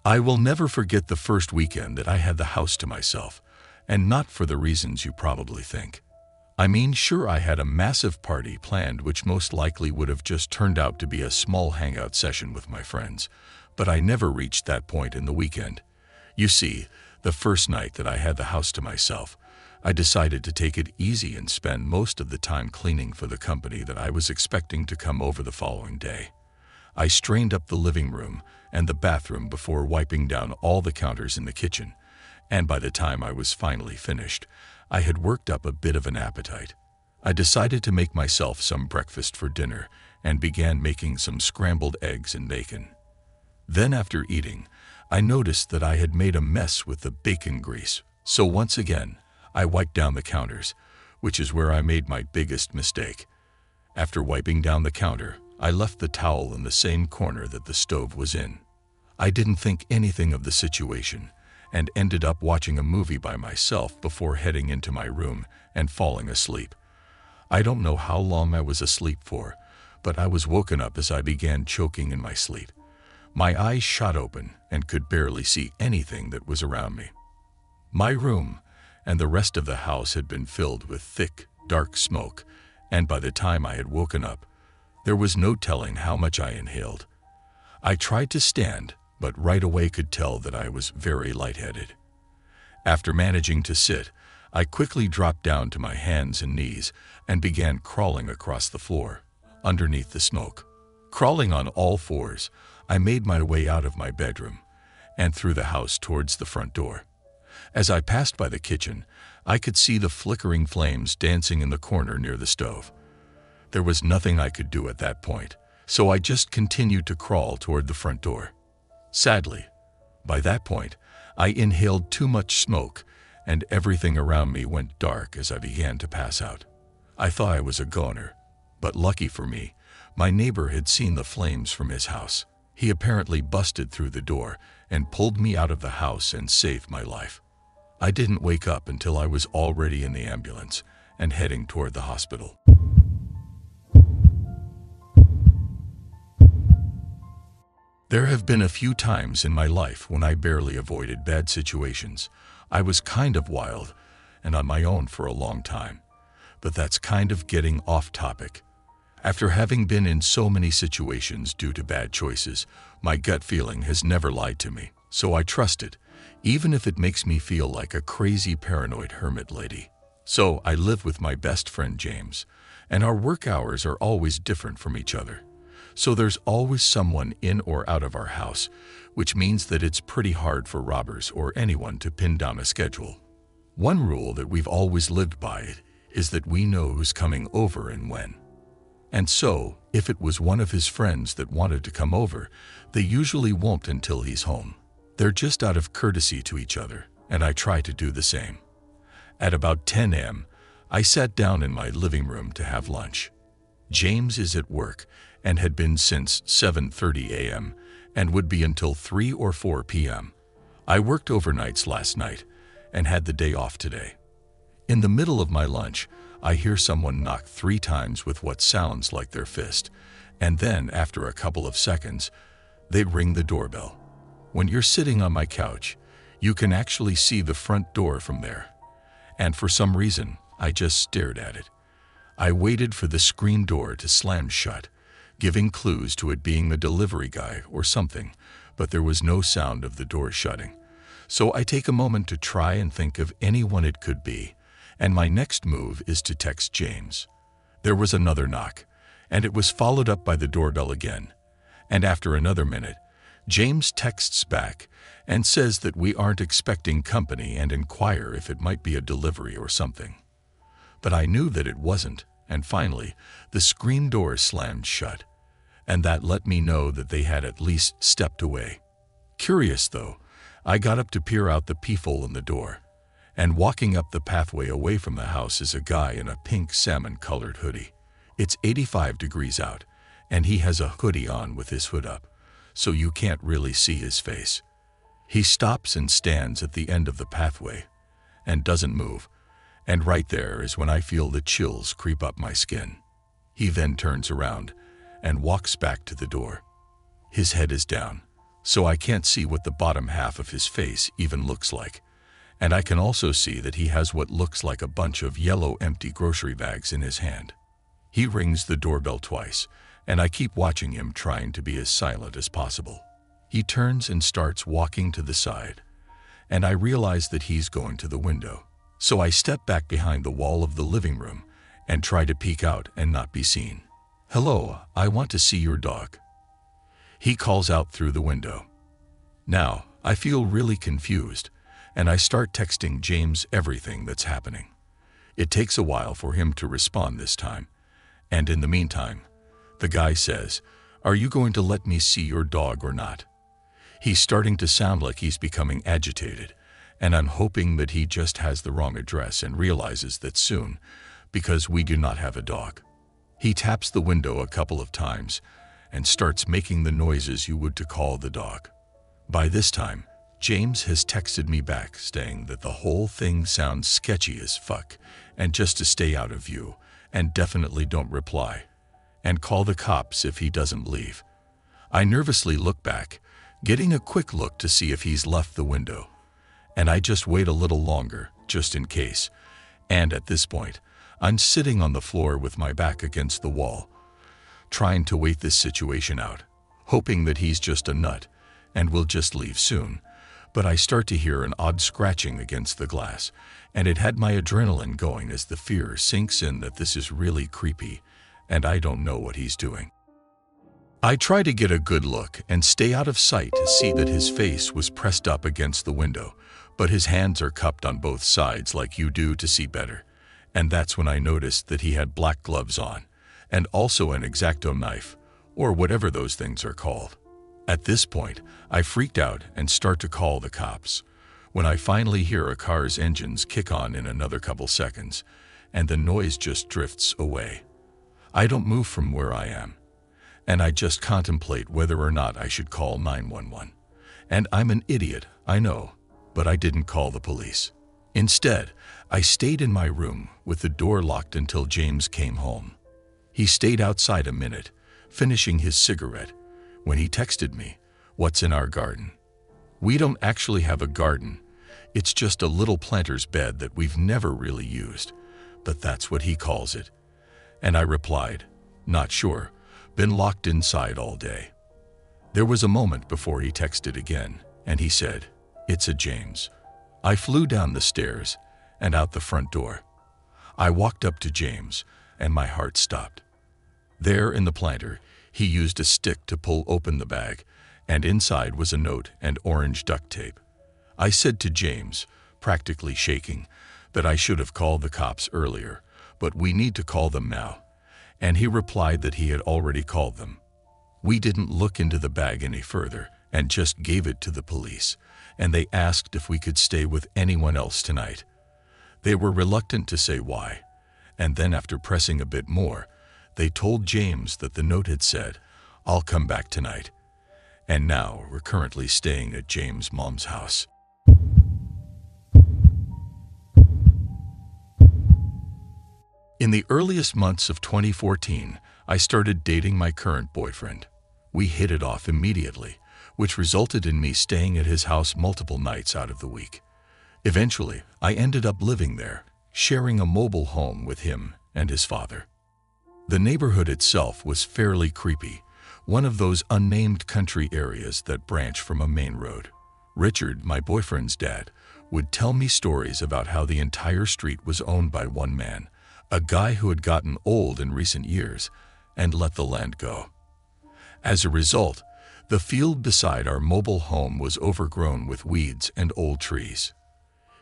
I will never forget the first weekend that I had the house to myself, and not for the reasons you probably think. I mean, sure, I had a massive party planned which most likely would have just turned out to be a small hangout session with my friends, but I never reached that point in the weekend. You see, the first night that I had the house to myself, I decided to take it easy and spend most of the time cleaning for the company that I was expecting to come over the following day. I strained up the living room and the bathroom before wiping down all the counters in the kitchen, and by the time I was finally finished, I had worked up a bit of an appetite. I decided to make myself some breakfast for dinner and began making some scrambled eggs and bacon. Then after eating, I noticed that I had made a mess with the bacon grease, so once again, I wiped down the counters, which is where I made my biggest mistake. After wiping down the counter, I left the towel in the same corner that the stove was in. I didn't think anything of the situation and ended up watching a movie by myself before heading into my room and falling asleep. I don't know how long I was asleep for, but I was woken up as I began choking in my sleep. My eyes shot open and could barely see anything that was around me. My room and the rest of the house had been filled with thick, dark smoke, and by the time I had woken up, there was no telling how much I inhaled. I tried to stand, but right away could tell that I was very lightheaded. After managing to sit, I quickly dropped down to my hands and knees and began crawling across the floor, underneath the smoke. Crawling on all fours, I made my way out of my bedroom and through the house towards the front door. As I passed by the kitchen, I could see the flickering flames dancing in the corner near the stove. There was nothing I could do at that point, so I just continued to crawl toward the front door. Sadly, by that point, I inhaled too much smoke, and everything around me went dark as I began to pass out. I thought I was a goner, but lucky for me, my neighbor had seen the flames from his house. He apparently busted through the door and pulled me out of the house and saved my life. I didn't wake up until I was already in the ambulance and heading toward the hospital. There have been a few times in my life when I barely avoided bad situations. I was kind of wild and on my own for a long time, but that's kind of getting off topic. After having been in so many situations due to bad choices, my gut feeling has never lied to me, so I trust it, even if it makes me feel like a crazy paranoid hermit lady. So I live with my best friend James, and our work hours are always different from each other. So there's always someone in or out of our house, which means that it's pretty hard for robbers or anyone to pin down a schedule. One rule that we've always lived by is that we know who's coming over and when. And so, if it was one of his friends that wanted to come over, they usually won't until he's home. They're just out of courtesy to each other, and I try to do the same. At about 10 a.m., I sat down in my living room to have lunch. James is at work and had been since 7:30 a.m. and would be until 3 or 4 p.m. I worked overnights last night and had the day off today. In the middle of my lunch, I hear someone knock 3 times with what sounds like their fist, and then after a couple of seconds, they ring the doorbell. When you're sitting on my couch, you can actually see the front door from there. And for some reason, I just stared at it. I waited for the screen door to slam shut, giving clues to it being the delivery guy or something, but there was no sound of the door shutting. So I take a moment to try and think of anyone it could be, and my next move is to text James. There was another knock, and it was followed up by the doorbell again. And after another minute, James texts back and says that we aren't expecting company and inquire if it might be a delivery or something. But I knew that it wasn't, and finally, the screen door slammed shut, and that let me know that they had at least stepped away. Curious though, I got up to peer out the peephole in the door, and walking up the pathway away from the house is a guy in a pink salmon-colored hoodie. It's 85 degrees out, and he has a hoodie on with his hood up, so you can't really see his face. He stops and stands at the end of the pathway, and doesn't move, and right there is when I feel the chills creep up my skin. He then turns around and walks back to the door. His head is down, so I can't see what the bottom half of his face even looks like. And I can also see that he has what looks like a bunch of yellow empty grocery bags in his hand. He rings the doorbell twice, and I keep watching him, trying to be as silent as possible. He turns and starts walking to the side, and I realize that he's going to the window. So I step back behind the wall of the living room and try to peek out and not be seen. "Hello, I want to see your dog," he calls out through the window. Now, I feel really confused, and I start texting James everything that's happening. It takes a while for him to respond this time, and in the meantime, the guy says, "Are you going to let me see your dog or not?" He's starting to sound like he's becoming agitated, and I'm hoping that he just has the wrong address and realizes that soon, because we do not have a dog. He taps the window a couple of times and starts making the noises you would to call the dog. By this time, James has texted me back saying that the whole thing sounds sketchy as fuck and just to stay out of view, and definitely don't reply, and call the cops if he doesn't leave. I nervously look back, getting a quick look to see if he's left the window, and I just wait a little longer, just in case, and at this point, I'm sitting on the floor with my back against the wall, trying to wait this situation out, hoping that he's just a nut and will just leave soon. But I start to hear an odd scratching against the glass, and it had my adrenaline going as the fear sinks in that this is really creepy, and I don't know what he's doing. I try to get a good look and stay out of sight to see that his face was pressed up against the window, but his hands are cupped on both sides like you do to see better, and that's when I noticed that he had black gloves on, and also an X-Acto knife, or whatever those things are called. At this point, I freaked out and start to call the cops, when I finally hear a car's engines kick on in another couple seconds, and the noise just drifts away. I don't move from where I am, and I just contemplate whether or not I should call 911. And I'm an idiot, I know, but I didn't call the police. Instead, I stayed in my room with the door locked until James came home. He stayed outside a minute, finishing his cigarette, when he texted me, "What's in our garden?" We don't actually have a garden. It's just a little planter's bed that we've never really used, but that's what he calls it. And I replied, "Not sure. Been locked inside all day." There was a moment before he texted again, and he said, "It's a James." I flew down the stairs and out the front door. I walked up to James, and my heart stopped. There in the planter, he used a stick to pull open the bag, and inside was a note and orange duct tape. I said to James, practically shaking, that I should have called the cops earlier, but we need to call them now, and he replied that he had already called them. We didn't look into the bag any further and just gave it to the police, and they asked if we could stay with anyone else tonight. They were reluctant to say why, and then after pressing a bit more, they told James that the note had said, "I'll come back tonight." And now we're currently staying at James' mom's house. In the earliest months of 2014, I started dating my current boyfriend. We hit it off immediately, which resulted in me staying at his house multiple nights out of the week. Eventually, I ended up living there, sharing a mobile home with him and his father. The neighborhood itself was fairly creepy, one of those unnamed country areas that branch from a main road. Richard, my boyfriend's dad, would tell me stories about how the entire street was owned by one man, a guy who had gotten old in recent years and let the land go. As a result, the field beside our mobile home was overgrown with weeds and old trees.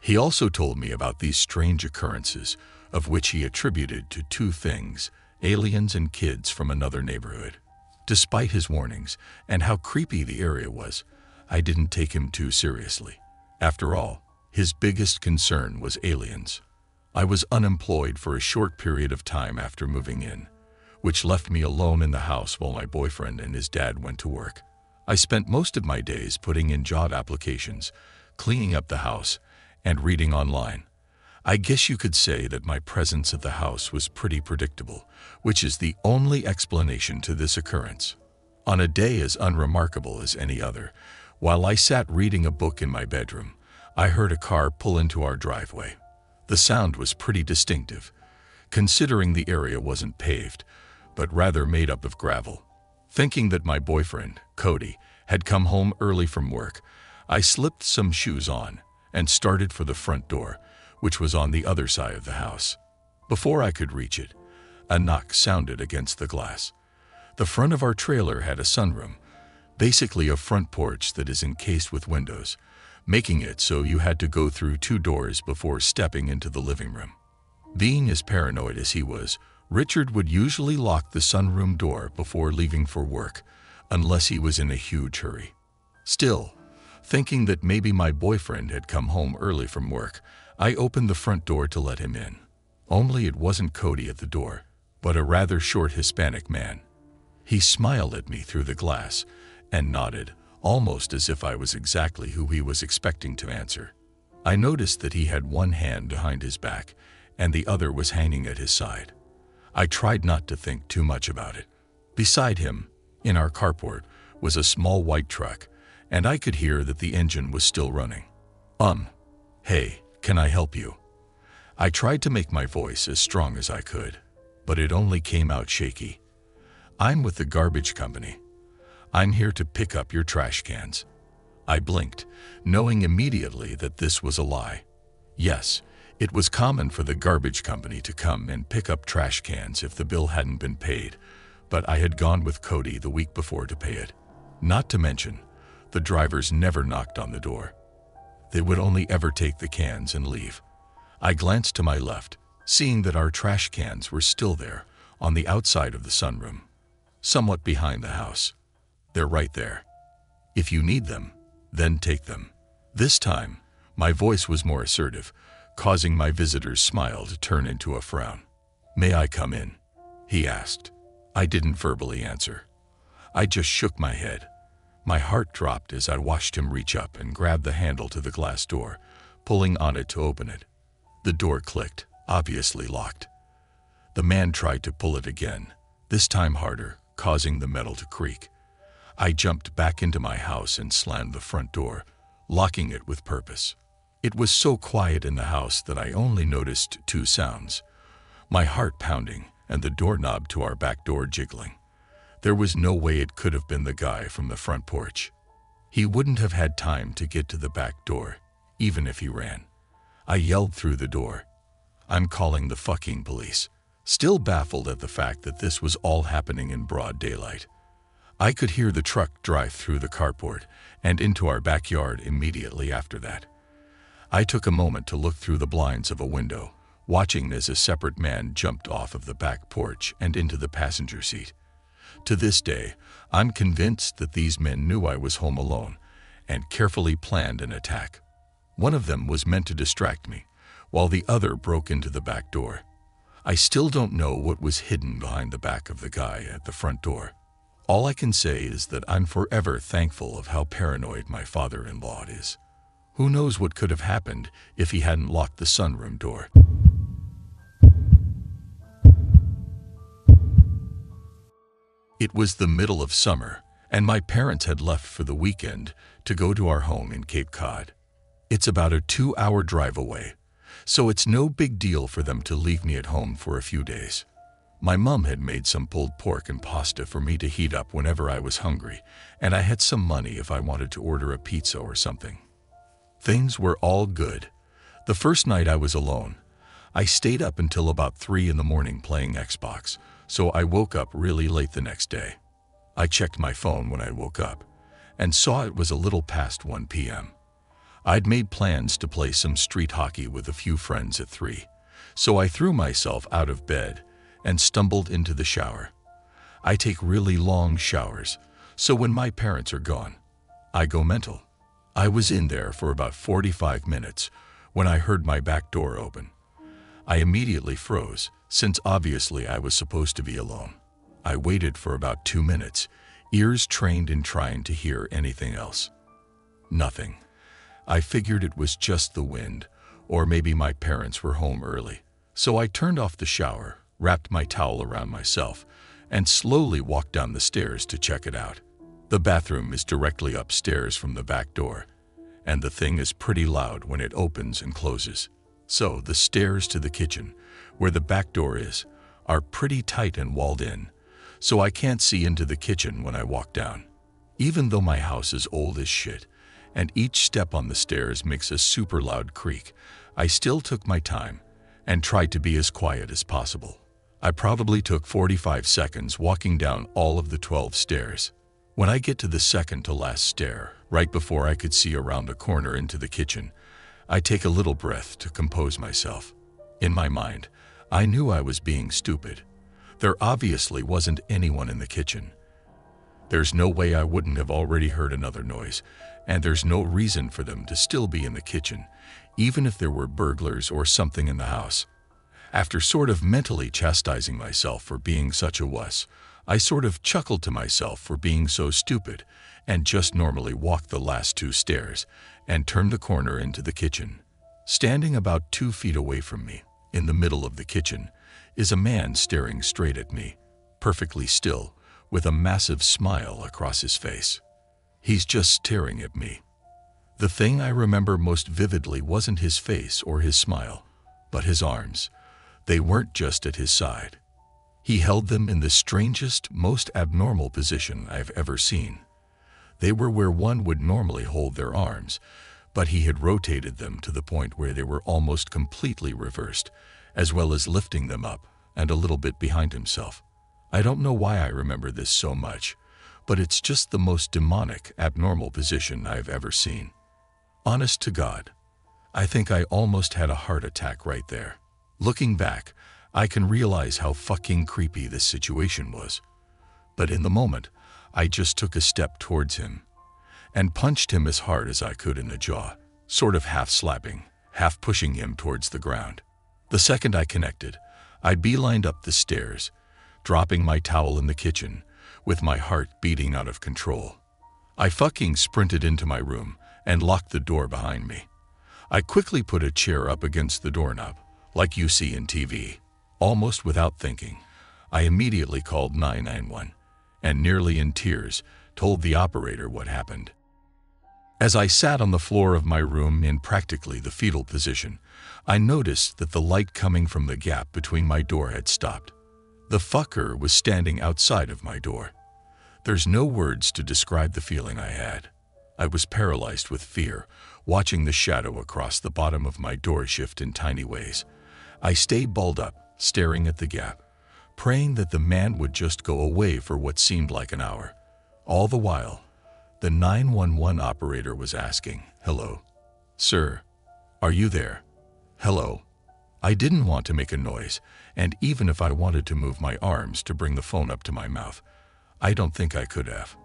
He also told me about these strange occurrences, of which he attributed to two things: aliens and kids from another neighborhood. Despite his warnings and how creepy the area was, I didn't take him too seriously. After all, his biggest concern was aliens. I was unemployed for a short period of time after moving in, which left me alone in the house while my boyfriend and his dad went to work. I spent most of my days putting in job applications, cleaning up the house, and reading online. I guess you could say that my presence at the house was pretty predictable, which is the only explanation to this occurrence. On a day as unremarkable as any other, while I sat reading a book in my bedroom, I heard a car pull into our driveway. The sound was pretty distinctive, considering the area wasn't paved, but rather made up of gravel. Thinking that my boyfriend, Cody, had come home early from work, I slipped some shoes on and started for the front door, which was on the other side of the house. Before I could reach it, a knock sounded against the glass. The front of our trailer had a sunroom, basically a front porch that is encased with windows, making it so you had to go through 2 doors before stepping into the living room. Being as paranoid as he was, Richard would usually lock the sunroom door before leaving for work, unless he was in a huge hurry. Still, thinking that maybe my boyfriend had come home early from work, I opened the front door to let him in. Only it wasn't Cody at the door, but a rather short Hispanic man. He smiled at me through the glass and nodded, almost as if I was exactly who he was expecting to answer. I noticed that he had one hand behind his back and the other was hanging at his side. I tried not to think too much about it. Beside him, in our carport, was a small white truck, and I could hear that the engine was still running. Hey, can I help you? I tried to make my voice as strong as I could, but it only came out shaky. I'm with the garbage company. I'm here to pick up your trash cans. I blinked, knowing immediately that this was a lie. Yes, it was common for the garbage company to come and pick up trash cans if the bill hadn't been paid, but I had gone with Cody the week before to pay it. Not to mention, the drivers never knocked on the door. They would only ever take the cans and leave. I glanced to my left, seeing that our trash cans were still there, on the outside of the sunroom, somewhat behind the house. They're right there. If you need them, then take them. This time, my voice was more assertive, causing my visitor's smile to turn into a frown. "May I come in?" he asked. I didn't verbally answer. I just shook my head. My heart dropped as I watched him reach up and grab the handle to the glass door, pulling on it to open it. The door clicked, obviously locked. The man tried to pull it again, this time harder, causing the metal to creak. I jumped back into my house and slammed the front door, locking it with purpose. It was so quiet in the house that I only noticed 2 sounds: my heart pounding and the doorknob to our back door jiggling. There was no way it could have been the guy from the front porch. He wouldn't have had time to get to the back door, even if he ran. I yelled through the door, "I'm calling the fucking police," still baffled at the fact that this was all happening in broad daylight. I could hear the truck drive through the carport and into our backyard immediately after that. I took a moment to look through the blinds of a window, watching as a separate man jumped off of the back porch and into the passenger seat. To this day, I'm convinced that these men knew I was home alone and carefully planned an attack. One of them was meant to distract me, while the other broke into the back door. I still don't know what was hidden behind the back of the guy at the front door. All I can say is that I'm forever thankful of how paranoid my father-in-law is. Who knows what could have happened if he hadn't locked the sunroom door. It was the middle of summer, and my parents had left for the weekend to go to our home in Cape Cod. It's about a 2-hour drive away, so it's no big deal for them to leave me at home for a few days. My mom had made some pulled pork and pasta for me to heat up whenever I was hungry, and I had some money if I wanted to order a pizza or something. Things were all good. The first night I was alone. I stayed up until about 3 in the morning playing Xbox, so I woke up really late the next day. I checked my phone when I woke up and saw it was a little past 1 p.m. I'd made plans to play some street hockey with a few friends at 3, so I threw myself out of bed and stumbled into the shower. I take really long showers, so when my parents are gone, I go mental. I was in there for about 45 minutes when I heard my back door open. I immediately froze, since obviously I was supposed to be alone. I waited for about 2 minutes, ears trained in trying to hear anything else. Nothing. I figured it was just the wind, or maybe my parents were home early. So I turned off the shower, wrapped my towel around myself, and slowly walked down the stairs to check it out. The bathroom is directly upstairs from the back door, and the thing is pretty loud when it opens and closes. So the stairs to the kitchen, where the back door is, are pretty tight and walled in, so I can't see into the kitchen when I walk down. Even though my house is old as shit, and each step on the stairs makes a super loud creak, I still took my time and tried to be as quiet as possible. I probably took 45 seconds walking down all of the 12 stairs. When I get to the second to last stair, right before I could see around a corner into the kitchen, I take a little breath to compose myself. In my mind, I knew I was being stupid. There obviously wasn't anyone in the kitchen. There's no way I wouldn't have already heard another noise, and there's no reason for them to still be in the kitchen, even if there were burglars or something in the house. After sort of mentally chastising myself for being such a wuss, I sort of chuckled to myself for being so stupid and just normally walked the last 2 stairs and turned the corner into the kitchen. Standing about 2 feet away from me, in the middle of the kitchen, is a man staring straight at me, perfectly still, with a massive smile across his face. He's just staring at me. The thing I remember most vividly wasn't his face or his smile, but his arms. They weren't just at his side. He held them in the strangest, most abnormal position I've ever seen. They were where one would normally hold their arms, but he had rotated them to the point where they were almost completely reversed, as well as lifting them up and a little bit behind himself. I don't know why I remember this so much, but it's just the most demonic, abnormal position I've ever seen. Honest to God, I think I almost had a heart attack right there. Looking back, I can realize how fucking creepy this situation was. But in the moment, I just took a step towards him and punched him as hard as I could in the jaw, sort of half slapping, half pushing him towards the ground. The second I connected, I beelined up the stairs, dropping my towel in the kitchen, with my heart beating out of control. I fucking sprinted into my room and locked the door behind me. I quickly put a chair up against the doorknob, like you see in TV. Almost without thinking, I immediately called 911 and, nearly in tears, told the operator what happened. As I sat on the floor of my room in practically the fetal position, I noticed that the light coming from the gap between my door had stopped. The fucker was standing outside of my door. There's no words to describe the feeling I had. I was paralyzed with fear, watching the shadow across the bottom of my door shift in tiny ways. I stayed balled up, staring at the gap, praying that the man would just go away for what seemed like an hour. All the while, the 911 operator was asking, "Hello? Sir, are you there? Hello?" I didn't want to make a noise, and even if I wanted to move my arms to bring the phone up to my mouth, I don't think I could have.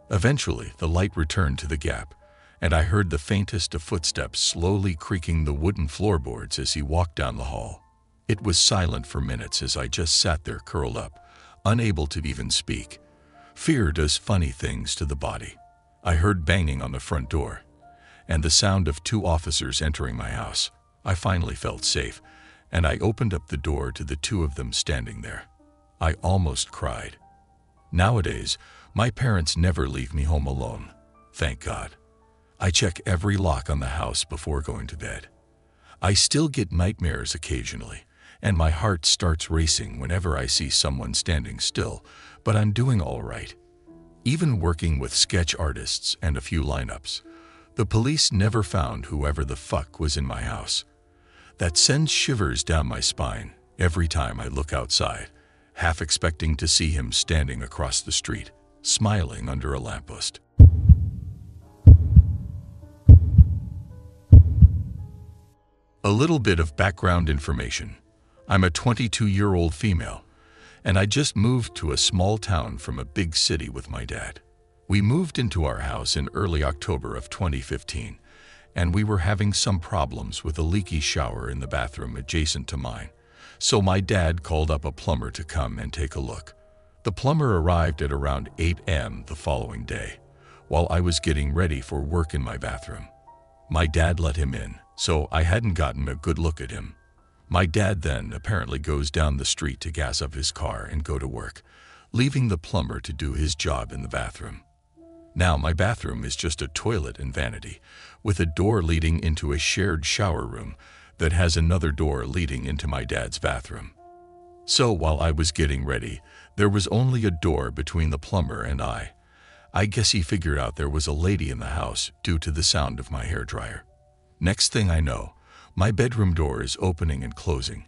Eventually, the light returned to the gap, and I heard the faintest of footsteps slowly creaking the wooden floorboards as he walked down the hall. It was silent for minutes as I just sat there curled up, unable to even speak. Fear does funny things to the body. I heard banging on the front door, and the sound of 2 officers entering my house. I finally felt safe, and I opened up the door to the 2 of them standing there. I almost cried. Nowadays, my parents never leave me home alone, thank God. I check every lock on the house before going to bed. I still get nightmares occasionally, and my heart starts racing whenever I see someone standing still, but I'm doing all right. Even working with sketch artists and a few lineups, the police never found whoever the fuck was in my house. That sends shivers down my spine every time I look outside, half expecting to see him standing across the street, smiling under a lamppost. A little bit of background information. I'm a 22-year-old female, and I just moved to a small town from a big city with my dad. We moved into our house in early October of 2015, and we were having some problems with a leaky shower in the bathroom adjacent to mine, so my dad called up a plumber to come and take a look. The plumber arrived at around 8 a.m. the following day, while I was getting ready for work in my bathroom. My dad let him in, so I hadn't gotten a good look at him. My dad then apparently goes down the street to gas up his car and go to work, leaving the plumber to do his job in the bathroom. Now, my bathroom is just a toilet and vanity, with a door leading into a shared shower room that has another door leading into my dad's bathroom. So while I was getting ready, there was only a door between the plumber and I. I guess he figured out there was a lady in the house due to the sound of my hairdryer. Next thing I know, my bedroom door is opening and closing,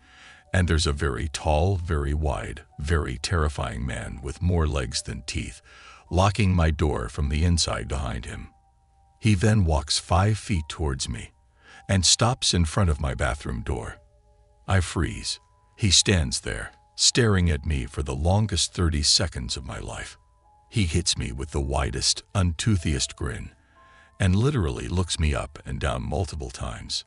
and there's a very tall, very wide, very terrifying man with more legs than teeth, locking my door from the inside behind him. He then walks 5 feet towards me and stops in front of my bathroom door. I freeze. He stands there, staring at me for the longest 30 seconds of my life. He hits me with the widest, untoothiest grin, and literally looks me up and down multiple times.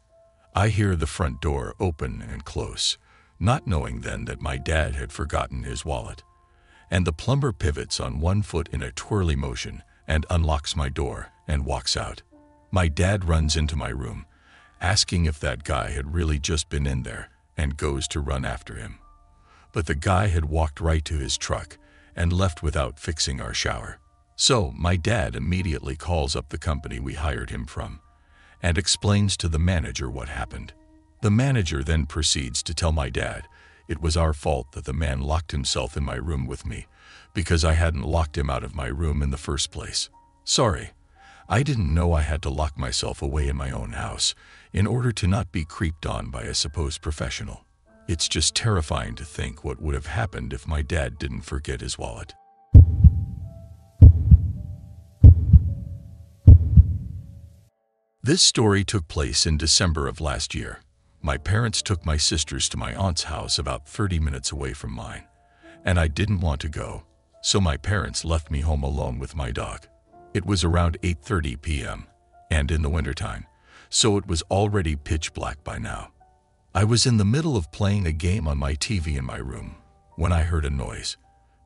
I hear the front door open and close, not knowing then that my dad had forgotten his wallet. And the plumber pivots on one foot in a twirly motion and unlocks my door and walks out. My dad runs into my room, asking if that guy had really just been in there, and goes to run after him. But the guy had walked right to his truck and left without fixing our shower. So my dad immediately calls up the company we hired him from and explains to the manager what happened. The manager then proceeds to tell my dad it was our fault that the man locked himself in my room with me because I hadn't locked him out of my room in the first place. Sorry, I didn't know I had to lock myself away in my own house in order to not be creeped on by a supposed professional. It's just terrifying to think what would have happened if my dad didn't forget his wallet. This story took place in December of last year. My parents took my sisters to my aunt's house about 30 minutes away from mine, and I didn't want to go, so my parents left me home alone with my dog. It was around 8:30 p.m., and in the wintertime, so it was already pitch black by now. I was in the middle of playing a game on my TV in my room when I heard a noise.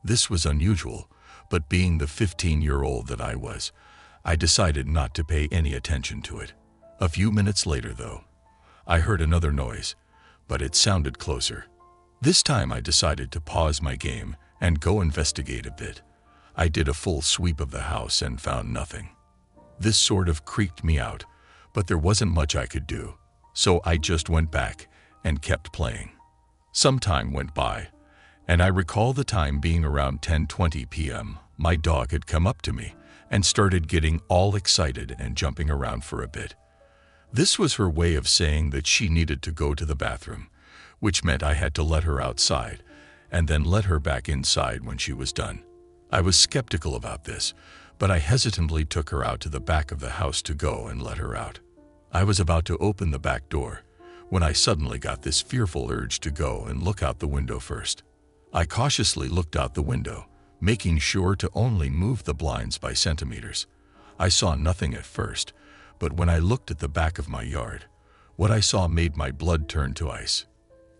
This was unusual, but being the 15-year-old that I was, I decided not to pay any attention to it. A few minutes later, though, I heard another noise, but it sounded closer. This time I decided to pause my game and go investigate a bit. I did a full sweep of the house and found nothing. This sort of creeped me out, but there wasn't much I could do, so I just went back and kept playing. Some time went by, and I recall the time being around 10:20 p.m. My dog had come up to me and started getting all excited and jumping around for a bit. This was her way of saying that she needed to go to the bathroom, which meant I had to let her outside and then let her back inside when she was done. I was skeptical about this, but I hesitantly took her out to the back of the house to go and let her out. I was about to open the back door when I suddenly got this fearful urge to go and look out the window first. I cautiously looked out the window, making sure to only move the blinds by centimeters. I saw nothing at first, but when I looked at the back of my yard, what I saw made my blood turn to ice.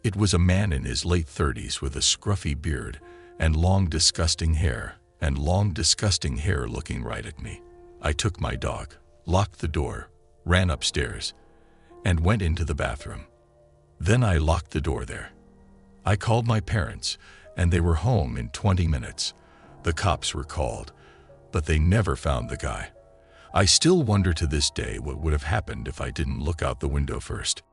It was a man in his late 30s with a scruffy beard and long disgusting hair looking right at me. I took my dog, locked the door, ran upstairs, and went into the bathroom. Then I locked the door there. I called my parents, and they were home in 20 minutes. The cops were called, but they never found the guy. I still wonder to this day what would have happened if I didn't look out the window first.